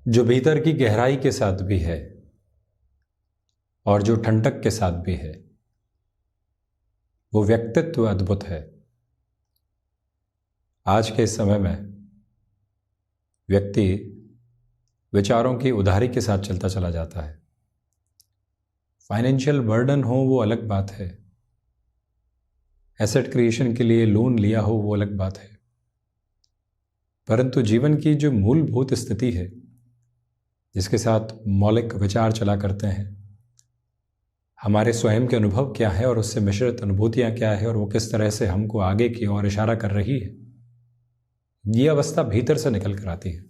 जो भीतर की गहराई के साथ भी है और जो ठंडक के साथ भी है, वो व्यक्तित्व अद्भुत है। आज के इस समय में व्यक्ति विचारों की उधारी के साथ चलता चला जाता है। फाइनेंशियल बर्डन हो वो अलग बात है, एसेट क्रिएशन के लिए लोन लिया हो वो अलग बात है, परंतु जीवन की जो मूलभूत स्थिति है जिसके साथ मौलिक विचार चला करते हैं, हमारे स्वयं के अनुभव क्या है और उससे मिश्रित अनुभूतियां क्या है और वो किस तरह से हमको आगे की ओर इशारा कर रही है, ये अवस्था भीतर से निकल कर आती है।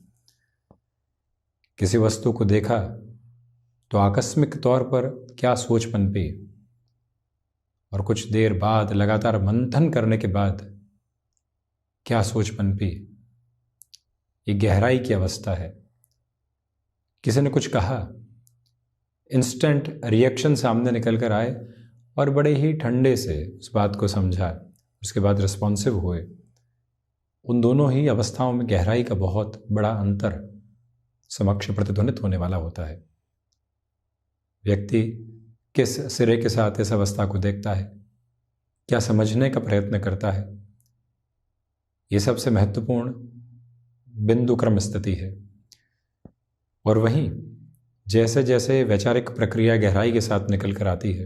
किसी वस्तु को देखा तो आकस्मिक तौर पर क्या सोच पनपी और कुछ देर बाद लगातार मंथन करने के बाद क्या सोच पनपी, ये गहराई की अवस्था है। किसी ने कुछ कहा, इंस्टेंट रिएक्शन सामने निकल कर आए और बड़े ही ठंडे से उस बात को समझा, उसके बाद रिस्पॉन्सिव हुए। उन दोनों ही अवस्थाओं में गहराई का बहुत बड़ा अंतर समक्ष प्रतिध्वनित होने वाला होता है। व्यक्ति किस सिरे के साथ इस अवस्था को देखता है, क्या समझने का प्रयत्न करता है, ये सबसे महत्वपूर्ण बिंदु क्रम स्थिति है। और वहीं जैसे जैसे वैचारिक प्रक्रिया गहराई के साथ निकल कर आती है,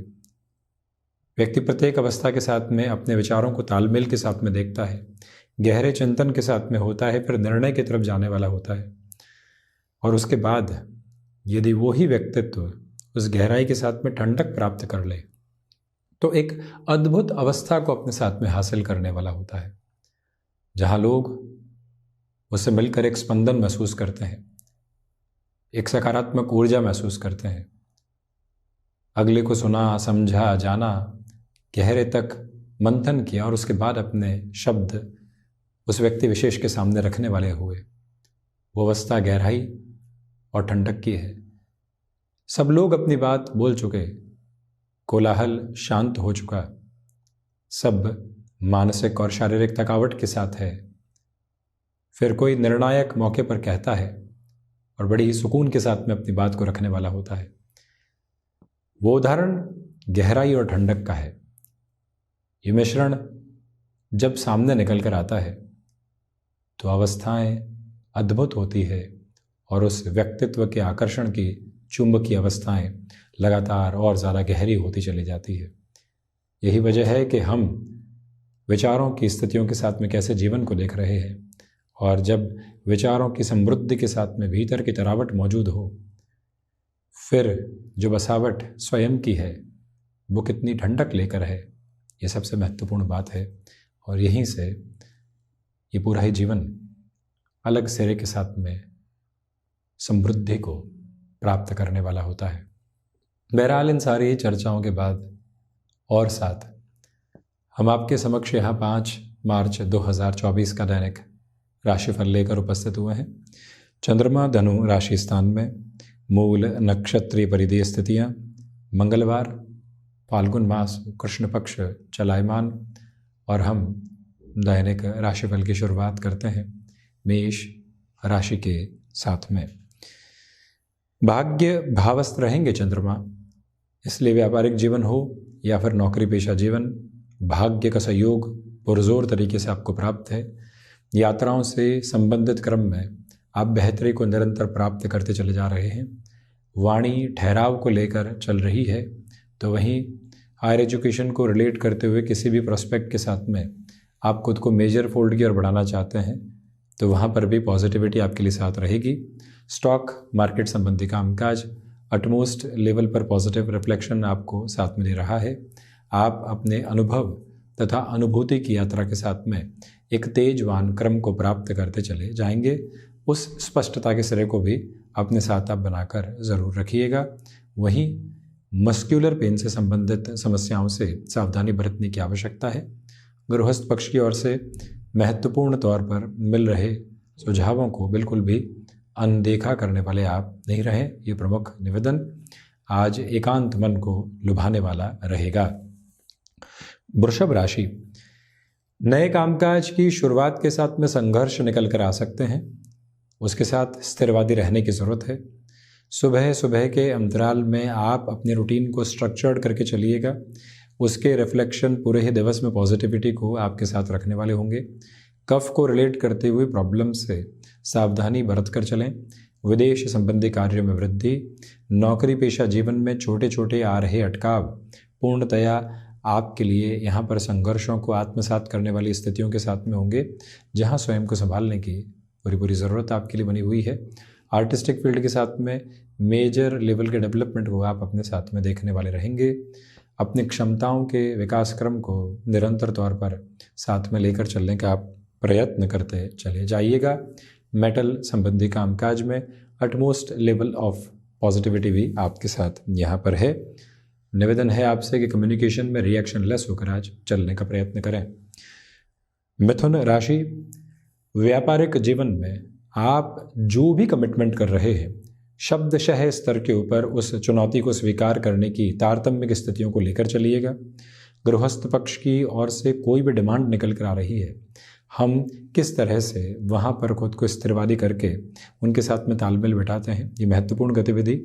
व्यक्ति प्रत्येक अवस्था के साथ में अपने विचारों को तालमेल के साथ में देखता है, गहरे चिंतन के साथ में होता है, फिर निर्णय की तरफ जाने वाला होता है। और उसके बाद यदि वो ही व्यक्तित्व उस गहराई के साथ में ठंडक प्राप्त कर ले तो एक अद्भुत अवस्था को अपने साथ में हासिल करने वाला होता है, जहाँ लोग उससे मिलकर एक स्पंदन महसूस करते हैं, एक सकारात्मक ऊर्जा महसूस करते हैं। अगले को सुना, समझा, जाना, गहरे तक मंथन किया और उसके बाद अपने शब्द उस व्यक्ति विशेष के सामने रखने वाले हुए। वो अवस्था गहराई और ठंडक की है। सब लोग अपनी बात बोल चुके, कोलाहल शांत हो चुका, सब मानसिक और शारीरिक थकावट के साथ है। फिर कोई निर्णायक मौके पर कहता है और बड़ी ही सुकून के साथ में अपनी बात को रखने वाला होता है। वो उदाहरण गहराई और ठंडक का है। ये मिश्रण जब सामने निकल कर आता है तो अवस्थाएं अद्भुत होती है और उस व्यक्तित्व के आकर्षण की चुंबकीय अवस्थाएं लगातार और ज़्यादा गहरी होती चली जाती है। यही वजह है कि हम विचारों की स्थितियों के साथ में कैसे जीवन को देख रहे हैं, और जब विचारों की समृद्धि के साथ में भीतर की तरावट मौजूद हो, फिर जो बसावट स्वयं की है वो कितनी ठंडक लेकर है, ये सबसे महत्वपूर्ण बात है। और यहीं से ये पूरा ही जीवन अलग सिरे के साथ में समृद्धि को प्राप्त करने वाला होता है। बहरहाल इन सारी चर्चाओं के बाद और साथ हम आपके समक्ष यहाँ 5 मार्च 2024 का दैनिक राशिफल लेकर उपस्थित हुए हैं। चंद्रमा धनु राशि स्थान में, मूल नक्षत्रीय परिधीय स्थितियाँ, मंगलवार, फाल्गुन मास, कृष्ण पक्ष चलायमान, और हम दैनिक राशिफल की शुरुआत करते हैं मेष राशि के साथ में। भाग्य भावस्थ रहेंगे चंद्रमा, इसलिए व्यापारिक जीवन हो या फिर नौकरी पेशा जीवन, भाग्य का सहयोग पुरजोर तरीके से आपको प्राप्त है। यात्राओं से संबंधित क्रम में आप बेहतरी को निरंतर प्राप्त करते चले जा रहे हैं। वाणी ठहराव को लेकर चल रही है, तो वहीं हायर एजुकेशन को रिलेट करते हुए किसी भी प्रोस्पेक्ट के साथ में आप खुद को मेजर फोल्ड की ओर बढ़ाना चाहते हैं तो वहाँ पर भी पॉजिटिविटी आपके लिए साथ रहेगी। स्टॉक मार्केट संबंधी कामकाज अटमोस्ट लेवल पर पॉजिटिव रिफ्लेक्शन आपको साथ में दे रहा है। आप अपने अनुभव तथा अनुभूति की यात्रा के साथ में एक तेजवान क्रम को प्राप्त करते चले जाएंगे। उस स्पष्टता के सिरे को भी अपने साथ आप बनाकर ज़रूर रखिएगा। वहीं मस्क्यूलर पेन से संबंधित समस्याओं से सावधानी बरतने की आवश्यकता है। गृहस्थ पक्ष की ओर से महत्वपूर्ण तौर पर मिल रहे सुझावों को बिल्कुल भी अनदेखा करने वाले आप नहीं रहें, ये प्रमुख निवेदन आज एकांत मन को लुभाने वाला रहेगा। वृषभ राशि, नए कामकाज की शुरुआत के साथ में संघर्ष निकल कर आ सकते हैं। उसके साथ स्थिरवादी रहने की ज़रूरत है। सुबह सुबह के अंतराल में आप अपने रूटीन को स्ट्रक्चर्ड करके चलिएगा। उसके रिफ्लेक्शन पूरे ही दिवस में पॉजिटिविटी को आपके साथ रखने वाले होंगे। कफ को रिलेट करते हुए प्रॉब्लम से सावधानी बरत कर चलें। विदेश संबंधी कार्यों में वृद्धि, नौकरी पेशा जीवन में छोटे छोटे आ रहे अटकाव पूर्णतया आपके लिए यहाँ पर संघर्षों को आत्मसात करने वाली स्थितियों के साथ में होंगे, जहाँ स्वयं को संभालने की पूरी ज़रूरत आपके लिए बनी हुई है। आर्टिस्टिक फील्ड के साथ में मेजर लेवल के डेवलपमेंट को आप अपने साथ में देखने वाले रहेंगे। अपनी क्षमताओं के विकास क्रम को निरंतर तौर पर साथ में लेकर चलने का आप प्रयत्न करते चले जाइएगा। मेटल संबंधी कामकाज में अटमोस्ट लेवल ऑफ पॉजिटिविटी भी आपके साथ यहाँ पर है। निवेदन है आपसे कि कम्युनिकेशन में रिएक्शन लेस होकर आज चलने का प्रयत्न करें। मिथुन राशि, व्यापारिक जीवन में आप जो भी कमिटमेंट कर रहे हैं, शब्दशः स्तर के ऊपर उस चुनौती को स्वीकार करने की तारतम्य की स्थितियों को लेकर चलिएगा। गृहस्थ पक्ष की ओर से कोई भी डिमांड निकल कर आ रही है, हम किस तरह से वहाँ पर खुद को स्थिरवादी करके उनके साथ में तालमेल बिठाते हैं, ये महत्वपूर्ण गतिविधि।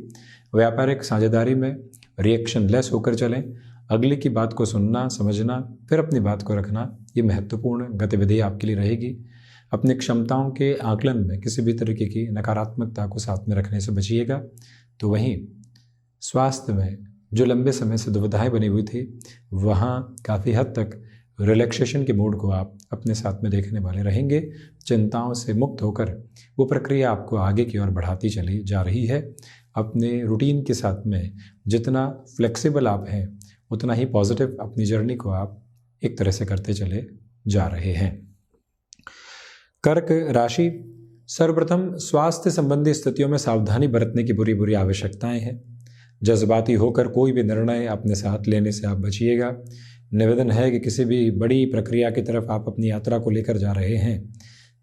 व्यापारिक साझेदारी में रिएक्शन लेस होकर चलें। अगले की बात को सुनना, समझना, फिर अपनी बात को रखना, ये महत्वपूर्ण गतिविधि आपके लिए रहेगी। अपनी क्षमताओं के आकलन में किसी भी तरीके की नकारात्मकता को साथ में रखने से बचिएगा। तो वहीं स्वास्थ्य में जो लंबे समय से दुविधाएं बनी हुई थी, वहाँ काफ़ी हद तक रिलैक्सेशन के मूड को आप अपने साथ में देखने वाले रहेंगे। चिंताओं से मुक्त होकर वो प्रक्रिया आपको आगे की ओर बढ़ाती चली जा रही है। अपने रूटीन के साथ में जितना फ्लेक्सिबल आप हैं, उतना ही पॉजिटिव अपनी जर्नी को आप एक तरह से करते चले जा रहे हैं। कर्क राशि, सर्वप्रथम स्वास्थ्य संबंधी स्थितियों में सावधानी बरतने की बुरी आवश्यकताएं हैं। जज्बाती होकर कोई भी निर्णय अपने साथ लेने से आप बचिएगा। निवेदन है कि किसी भी बड़ी प्रक्रिया की तरफ आप अपनी यात्रा को लेकर जा रहे हैं,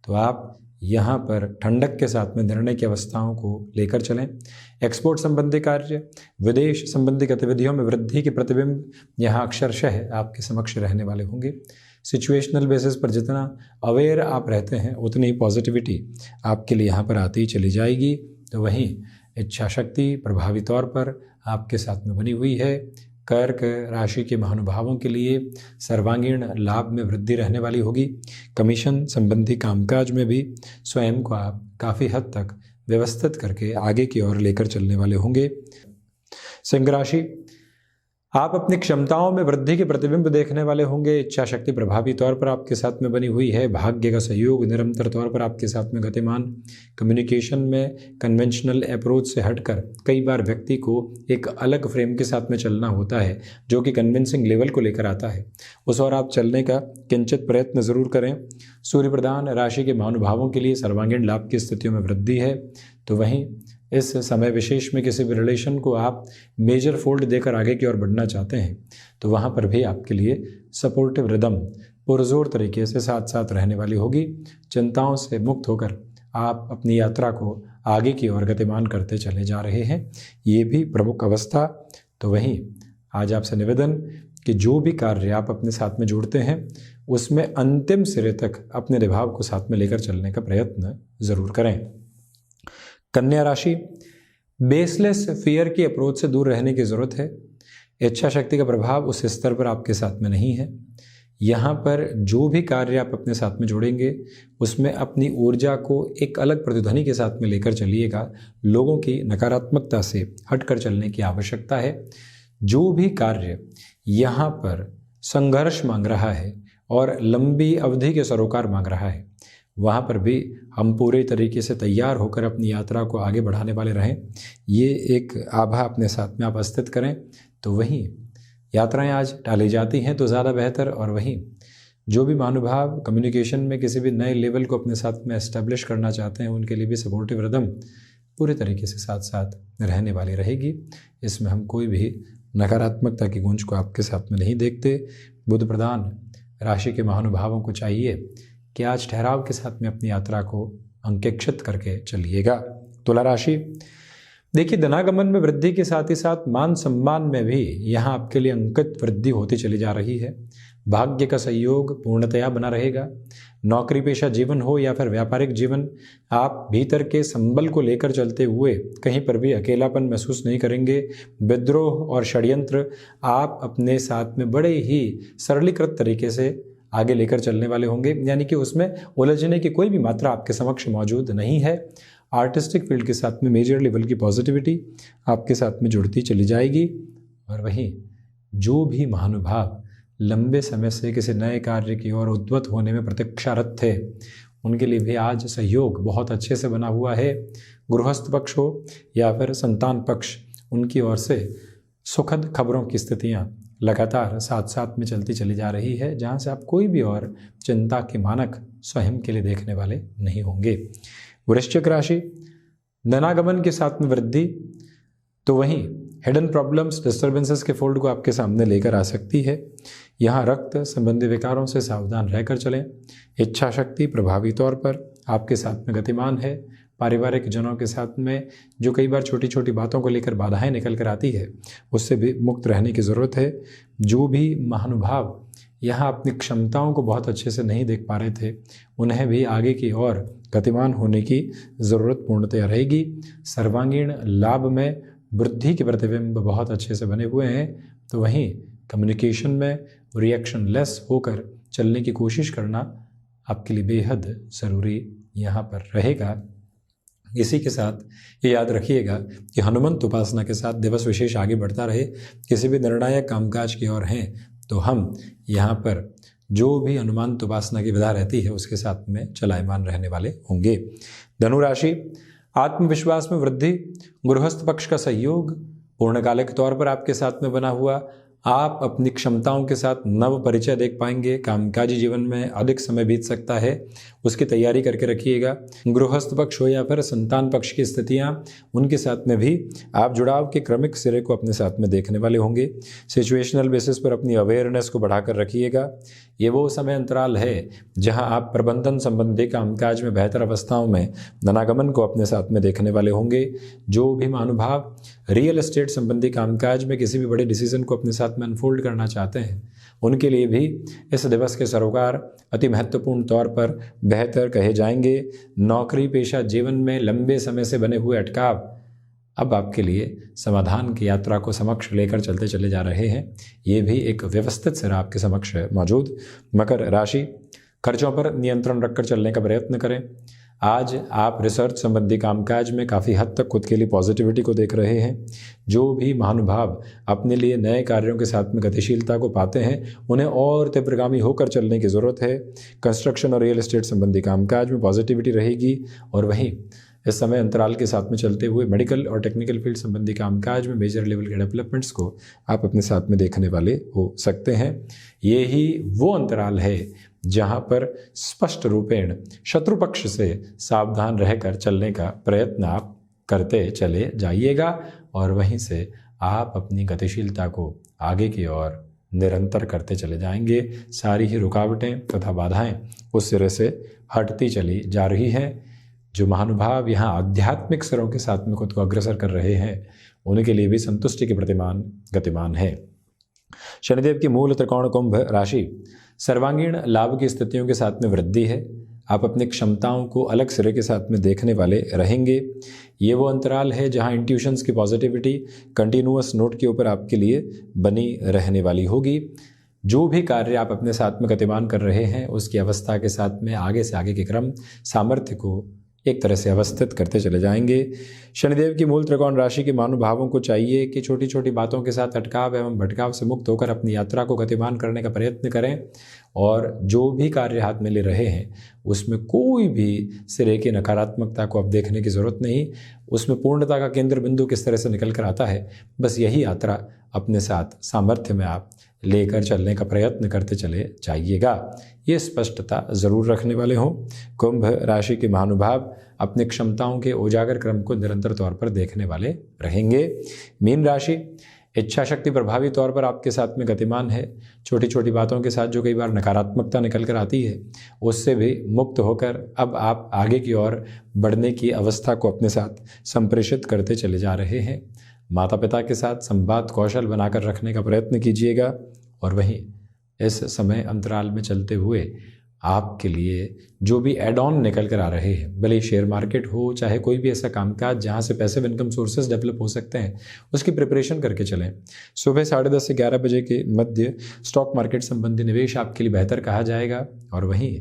तो आप यहाँ पर ठंडक के साथ में निर्णय की अवस्थाओं को लेकर चलें। एक्सपोर्ट संबंधी कार्य, विदेश संबंधी गतिविधियों में वृद्धि के प्रतिबिंब यहाँ अक्षरशः आपके समक्ष रहने वाले होंगे। सिचुएशनल बेसिस पर जितना अवेयर आप रहते हैं, उतनी पॉजिटिविटी आपके लिए यहाँ पर आती ही चली जाएगी। तो वहीं इच्छा शक्ति प्रभावी तौर पर आपके साथ में बनी हुई है। कर्क राशि के महानुभावों के लिए सर्वांगीण लाभ में वृद्धि रहने वाली होगी। कमीशन संबंधी कामकाज में भी स्वयं को आप काफ़ी हद तक व्यवस्थित करके आगे की ओर लेकर चलने वाले होंगे। सिंह राशि, आप अपनी क्षमताओं में वृद्धि के प्रतिबिंब देखने वाले होंगे। इच्छा शक्ति प्रभावी तौर पर आपके साथ में बनी हुई है। भाग्य का सहयोग निरंतर तौर पर आपके साथ में गतिमान। कम्युनिकेशन में कन्वेंशनल अप्रोच से हटकर कई बार व्यक्ति को एक अलग फ्रेम के साथ में चलना होता है, जो कि कन्विंसिंग लेवल को लेकर आता है। उस और आप चलने का किंचित प्रयत्न जरूर करें। सूर्य प्रधान राशि के महानुभावों के लिए सर्वांगीण लाभ की स्थितियों में वृद्धि है। तो वहीं इस समय विशेष में किसी भी रिलेशन को आप मेजर फोल्ड देकर आगे की ओर बढ़ना चाहते हैं, तो वहाँ पर भी आपके लिए सपोर्टिव रिदम पुरजोर तरीके से साथ साथ रहने वाली होगी। चिंताओं से मुक्त होकर आप अपनी यात्रा को आगे की ओर गतिमान करते चले जा रहे हैं, ये भी प्रमुख अवस्था। तो वहीं आज आपसे निवेदन कि जो भी कार्य आप अपने साथ में जोड़ते हैं, उसमें अंतिम सिरे तक अपने निभाव को साथ में लेकर चलने का प्रयत्न जरूर करें। कन्या राशि, बेसलेस फियर की अप्रोच से दूर रहने की ज़रूरत है। इच्छा शक्ति का प्रभाव उस स्तर पर आपके साथ में नहीं है। यहाँ पर जो भी कार्य आप अपने साथ में जोड़ेंगे, उसमें अपनी ऊर्जा को एक अलग प्रतिध्वनि के साथ में लेकर चलिएगा। लोगों की नकारात्मकता से हटकर चलने की आवश्यकता है। जो भी कार्य यहाँ पर संघर्ष मांग रहा है और लंबी अवधि के सरोकार मांग रहा है, वहाँ पर भी हम पूरे तरीके से तैयार होकर अपनी यात्रा को आगे बढ़ाने वाले रहें। ये एक आभा अपने साथ में आप स्थित करें। तो वहीं यात्राएं आज टाली जाती हैं तो ज़्यादा बेहतर। और वहीं जो भी महानुभाव कम्युनिकेशन में किसी भी नए लेवल को अपने साथ में एस्टेब्लिश करना चाहते हैं, उनके लिए भी सपोर्टिव रिदम पूरे तरीके से साथ साथ रहने वाली रहेगी। इसमें हम कोई भी नकारात्मकता की गूंज को आपके साथ में नहीं देखते। बुध प्रधान राशि के महानुभावों को चाहिए कि आज ठहराव के साथ में अपनी यात्रा को अंकेक्षित करके चलिएगा। तुला राशि, देखिए धनागमन में वृद्धि के साथ ही साथ मान सम्मान में भी यहाँ आपके लिए अंकित वृद्धि होती चली जा रही है। भाग्य का सहयोग पूर्णतया बना रहेगा। नौकरी पेशा जीवन हो या फिर व्यापारिक जीवन, आप भीतर के संबल को लेकर चलते हुए कहीं पर भी अकेलापन महसूस नहीं करेंगे। विद्रोह और षड्यंत्र आप अपने साथ में बड़े ही सरलीकृत तरीके से आगे लेकर चलने वाले होंगे, यानी कि उसमें उलझने की कोई भी मात्रा आपके समक्ष मौजूद नहीं है। आर्टिस्टिक फील्ड के साथ में मेजर लेवल की पॉजिटिविटी आपके साथ में जुड़ती चली जाएगी। और वहीं जो भी महानुभाव लंबे समय से किसी नए कार्य की ओर उद्यत होने में प्रतीक्षारत थे, उनके लिए भी आज सहयोग बहुत अच्छे से बना हुआ है। गृहस्थ पक्ष हो या फिर संतान पक्ष, उनकी ओर से सुखद खबरों की स्थितियां लगातार साथ साथ में चलती चली जा रही है, जहां से आप कोई भी और चिंता के मानक स्वयं के लिए देखने वाले नहीं होंगे। वृश्चिक राशि, धनागमन के साथ में वृद्धि, तो वहीं हिडन प्रॉब्लम्स, डिस्टर्बेंसेस के फोल्ड को आपके सामने लेकर आ सकती है। यहाँ रक्त संबंधी विकारों से सावधान रहकर चलें। इच्छा शक्ति प्रभावी तौर पर आपके साथ में गतिमान है। पारिवारिक जनों के साथ में जो कई बार छोटी छोटी बातों को लेकर बाधाएं निकल कर आती है, उससे भी मुक्त रहने की ज़रूरत है। जो भी महानुभाव यहाँ अपनी क्षमताओं को बहुत अच्छे से नहीं देख पा रहे थे, उन्हें भी आगे की ओर गतिमान होने की ज़रूरत पूर्णतया रहेगी। सर्वांगीण लाभ में वृद्धि के प्रतिबिंब बहुत अच्छे से बने हुए हैं। तो वहीं कम्युनिकेशन में रिएक्शन लेस होकर चलने की कोशिश करना आपके लिए बेहद ज़रूरी यहाँ पर रहेगा। इसी के साथ ये याद रखिएगा कि हनुमंत उपासना के साथ दिवस विशेष आगे बढ़ता रहे। किसी भी निर्णायक कामकाज की ओर हैं तो हम यहाँ पर जो भी हनुमंत उपासना की विधा रहती है उसके साथ में चलायमान रहने वाले होंगे। धनुराशि, आत्मविश्वास में वृद्धि, गृहस्थ पक्ष का सहयोग पूर्णकालिक तौर पर आपके साथ में बना हुआ। आप अपनी क्षमताओं के साथ नव परिचय देख पाएंगे। कामकाजी जीवन में अधिक समय बीत सकता है, उसकी तैयारी करके रखिएगा। गृहस्थ पक्ष हो या फिर संतान पक्ष की स्थितियां, उनके साथ में भी आप जुड़ाव के क्रमिक सिरे को अपने साथ में देखने वाले होंगे। सिचुएशनल बेसिस पर अपनी अवेयरनेस को बढ़ाकर रखिएगा। ये वो समय अंतराल है जहां आप प्रबंधन संबंधी कामकाज में बेहतर अवस्थाओं में धनागमन को अपने साथ में देखने वाले होंगे। जो भी महानुभाव रियल एस्टेट संबंधी कामकाज में किसी भी बड़े डिसीजन को अपने साथ में अनफोल्ड करना चाहते हैं, उनके लिए भी इस दिवस के सरोकार अति महत्वपूर्ण तौर पर बेहतर कहे जाएंगे। नौकरी पेशा जीवन में लंबे समय से बने हुए अटकाव अब आपके लिए समाधान की यात्रा को समक्ष लेकर चलते चले जा रहे हैं। ये भी एक व्यवस्थित सिरा आपके समक्ष है मौजूद। मकर राशि, खर्चों पर नियंत्रण रखकर चलने का प्रयत्न करें। आज आप रिसर्च संबंधी कामकाज में काफ़ी हद तक खुद के लिए पॉजिटिविटी को देख रहे हैं। जो भी महानुभाव अपने लिए नए कार्यों के साथ में गतिशीलता को पाते हैं, उन्हें और तीव्रगामी होकर चलने की ज़रूरत है। कंस्ट्रक्शन और रियल एस्टेट संबंधी कामकाज में पॉजिटिविटी रहेगी। और वहीं इस समय अंतराल के साथ में चलते हुए मेडिकल और टेक्निकल फील्ड संबंधी कामकाज में मेजर लेवल के डेवलपमेंट्स को आप अपने साथ में देखने वाले हो सकते हैं। ये ही वो अंतराल है जहां पर स्पष्ट रूपेण शत्रु पक्ष से सावधान रहकर चलने का प्रयत्न आप करते चले जाइएगा। और वहीं से आप अपनी गतिशीलता को आगे की ओर निरंतर करते चले जाएंगे। सारी ही रुकावटें तथा बाधाएं उस सिरे से हटती चली जा रही हैं। जो महानुभाव यहाँ आध्यात्मिक स्तरों के साथ में खुद को अग्रसर कर रहे हैं, उनके लिए भी संतुष्टि के प्रतिमान गतिमान है। शनिदेव की मूल त्रिकोण कुंभ राशि, सर्वांगीण लाभ की स्थितियों के साथ में वृद्धि है। आप अपनी क्षमताओं को अलग सिरे के साथ में देखने वाले रहेंगे। ये वो अंतराल है जहां इंट्यूशंस की पॉजिटिविटी कंटिन्यूअस नोट के ऊपर आपके लिए बनी रहने वाली होगी। जो भी कार्य आप अपने साथ में गतिमान कर रहे हैं, उसकी अवस्था के साथ में आगे से आगे के क्रम सामर्थ्य को एक तरह से अवस्थित करते चले जाएंगे। शनिदेव की मूल त्रिकोण राशि के महानुभावों को चाहिए कि छोटी छोटी बातों के साथ अटकाव एवं भटकाव से मुक्त होकर अपनी यात्रा को गतिमान करने का प्रयत्न करें। और जो भी कार्य हाथ में ले रहे हैं, उसमें कोई भी सिरे की नकारात्मकता को अब देखने की ज़रूरत नहीं। उसमें पूर्णता का केंद्र बिंदु किस तरह से निकल कर आता है, बस यही यात्रा अपने साथ सामर्थ्य में आप लेकर चलने का प्रयत्न करते चले जाइएगा। ये स्पष्टता ज़रूर रखने वाले हों। कुंभ राशि के महानुभाव अपनी क्षमताओं के उजागर क्रम को निरंतर तौर पर देखने वाले रहेंगे। मीन राशि, इच्छा शक्ति प्रभावी तौर पर आपके साथ में गतिमान है। छोटी छोटी बातों के साथ जो कई बार नकारात्मकता निकल कर आती है, उससे भी मुक्त होकर अब आप आगे की ओर बढ़ने की अवस्था को अपने साथ संप्रेषित करते चले जा रहे हैं। माता पिता के साथ संवाद कौशल बनाकर रखने का प्रयत्न कीजिएगा। और वहीं इस समय अंतराल में चलते हुए आपके लिए जो भी एड ऑन निकल कर आ रहे हैं, भले शेयर मार्केट हो चाहे कोई भी ऐसा कामकाज जहां से पैसिव इनकम सोर्सेज डेवलप हो सकते हैं, उसकी प्रिपरेशन करके चलें। सुबह 10:30 से 11 बजे के मध्य स्टॉक मार्केट संबंधी निवेश आपके लिए बेहतर कहा जाएगा। और वहीं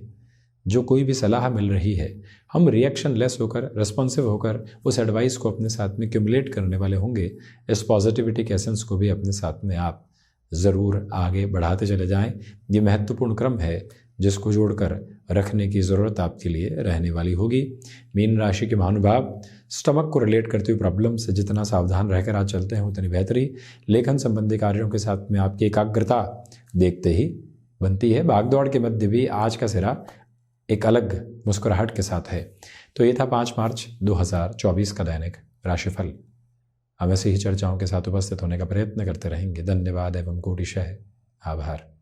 जो कोई भी सलाह मिल रही है, हम रिएक्शन लेस होकर, रिस्पॉन्सिव होकर उस एडवाइस को अपने साथ में क्यूमुलेट करने वाले होंगे। इस पॉजिटिविटी के एसेंस को भी अपने साथ में आप ज़रूर आगे बढ़ाते चले जाएं। ये महत्वपूर्ण क्रम है जिसको जोड़कर रखने की ज़रूरत आपके लिए रहने वाली होगी। मीन राशि के महानुभाव, स्टमक को रिलेट करते हुए प्रॉब्लम से जितना सावधान रहकर आज चलते हैं उतनी बेहतरी। लेखन संबंधी कार्यों के साथ में आपकी एकाग्रता देखते ही बनती है। भागदौड़ के मध्य भी आज का सिरा एक अलग मुस्कुराहट के साथ है। तो ये था 5 मार्च 2024 का दैनिक राशिफल। हम ऐसे ही चर्चाओं के साथ उपस्थित होने का प्रयत्न करते रहेंगे। धन्यवाद एवं कोटिशः आभार।